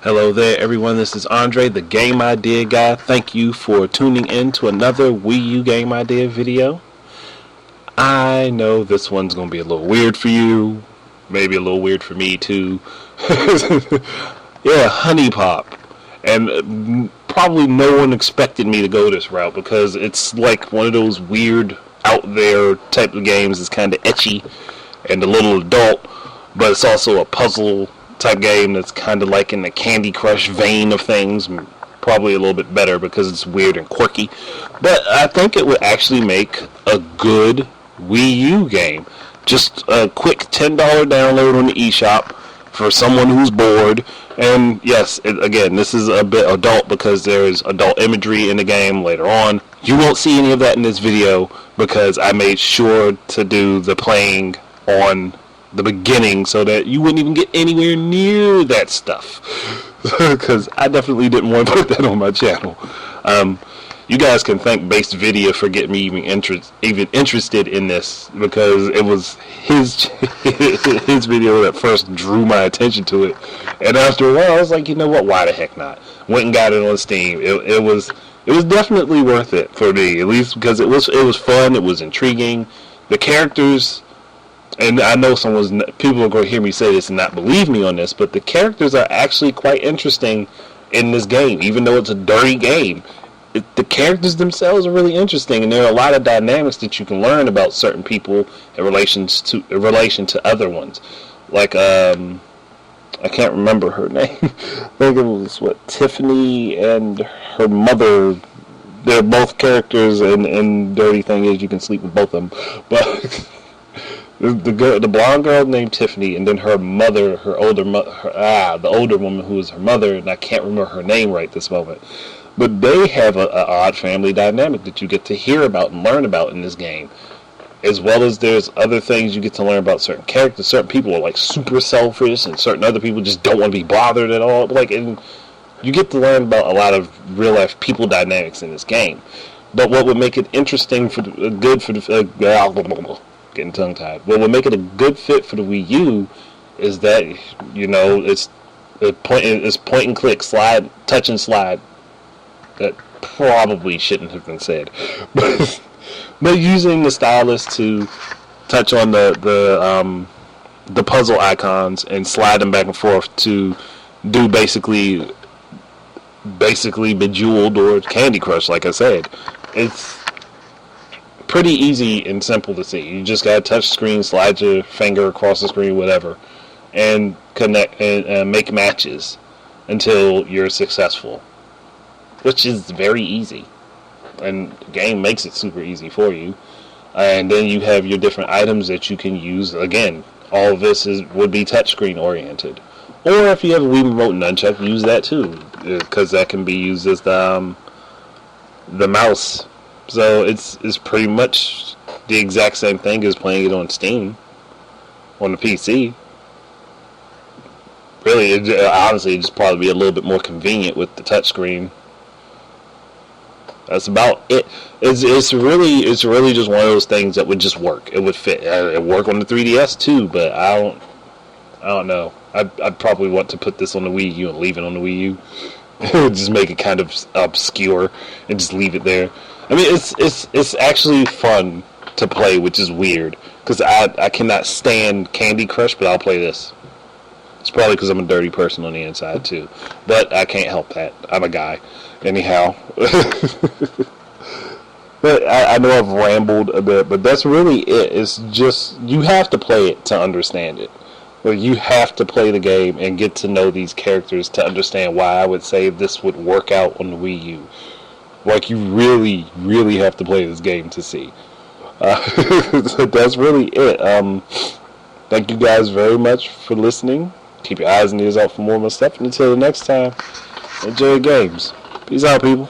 Hello there, everyone. This is Andre, the Game Idea Guy. Thank you for tuning in to another Wii U Game Idea video. I know this one's going to be a little weird for you. Maybe a little weird for me, too. Yeah, HuniePop. And probably no one expected me to go this route because it's like one of those weird, out there type of games. It's kind of ecchi and a little adult, but it's also a puzzle type game that's kind of like in the Candy Crush vein of things. Probably a little bit better because it's weird and quirky. But I think it would actually make a good Wii U game. Just a quick $10 download on the eShop for someone who's bored. And yes, again, this is a bit adult because there's adult imagery in the game later on. You won't see any of that in this video because I made sure to do the playing on the beginning so that you wouldn't even get anywhere near that stuff. Because I definitely didn't want to put that on my channel. You guys can thank Based Video for getting me even interested in this, because it was his his video that first drew my attention to it. And after a while, I was like, you know what? Why the heck not? Went and got it on Steam. It was definitely worth it for me, at least because it was fun. It was intriguing. The characters. And I know people are going to hear me say this and not believe me on this, but the characters are actually quite interesting in this game, even though it's a dirty game. The characters themselves are really interesting, and there are a lot of dynamics that you can learn about certain people in relation to other ones. Like, I can't remember her name. I think it was, Tiffany and her mother. They're both characters, and dirty thing is you can sleep with both of them. But the blonde girl named Tiffany, and then her mother, the older woman who is her mother, and I can't remember her name right this moment. But they have an odd family dynamic that you get to hear about and learn about in this game, as well as there's other things you get to learn about certain characters. Certain people are like super selfish, and certain other people just don't want to be bothered at all. And you get to learn about a lot of real life people dynamics in this game. But what would make it interesting getting tongue tied. What would make it a good fit for the Wii U is that, it's point and click, slide, touch and slide. That probably shouldn't have been said, but using the stylus to touch on the puzzle icons and slide them back and forth to do basically Bejeweled or Candy Crush, like I said, it's pretty easy and simple to see. You just gotta touch screen, slide your finger across the screen, whatever, and connect and make matches until you're successful, which is very easy. And the game makes it super easy for you. And then you have your different items that you can use. Again, all of this would be touchscreen oriented. Or if you have a Wii Remote Nunchuck, use that too, because that can be used as the mouse. So it's pretty much the exact same thing as playing it on Steam, on the PC. Really, honestly, it'd just probably be a little bit more convenient with the touchscreen. That's about it. It's really just one of those things that would just work. It would fit. It would work on the 3DS too, but I don't know. I'd probably want to put this on the Wii U and leave it on the Wii U. It would just make it kind of obscure and just leave it there. I mean, it's actually fun to play, which is weird, because I cannot stand Candy Crush, but I'll play this. It's probably because I'm a dirty person on the inside too, but I can't help that. I'm a guy, anyhow. But I know I've rambled a bit, but that's really it. It's just, you have to play it to understand it. Like, you have to play the game and get to know these characters to understand why I would say this would work out on the Wii U. Like, you really, really have to play this game to see. So that's really it. Thank you guys very much for listening. Keep your eyes and ears out for more of my stuff. And until the next time, enjoy your games. Peace out, people.